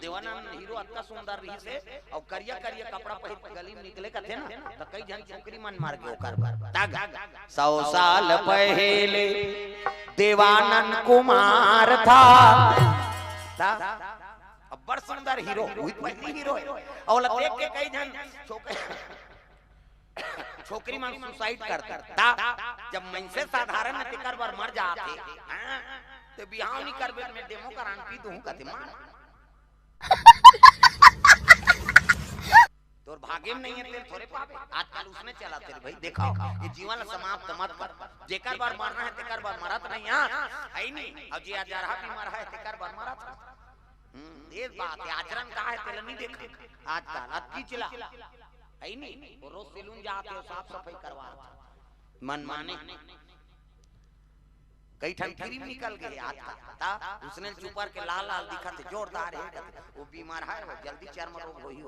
Devanand hero अत्ता सुंदर रही से और करिया करिया कपड़ा पहन के गली में निकले का थे ना तो कई जन छोकरी मन मार के ओकर ताग 100 साल पहले देवानंद कुमार था अब बड़ सुंदर हीरो वही पहली हीरो और देख के कई जन छोकरी मन सुसाइड करता जब मन से साधारण टिकर बार मर जाते तो बिहाव नहीं करबे मैं डेमो करान पी दूं कते मान तोर भाग्य में नहीं है तेरे थोड़े पापे आजकल उसने चला तेरे भाई देखो ये जीवन समाप्त मत कर जेकर बार मरना है तेकर बार मरत नहीं हां है नहीं अब जे आज रहा भी मरा है तेकर बार मरत ये बात है आचरण का है तेरे नहीं देख आजकल अति चला है नहीं वो रोज सैलून जाते हो साफ सफाई करवा मन माने कई ठन क्रीम निकल गए आज था उसने चुपर के लाल लाल दिखा थे जोरदार है वो बीमार है वो जल्दी चर्म रोग होई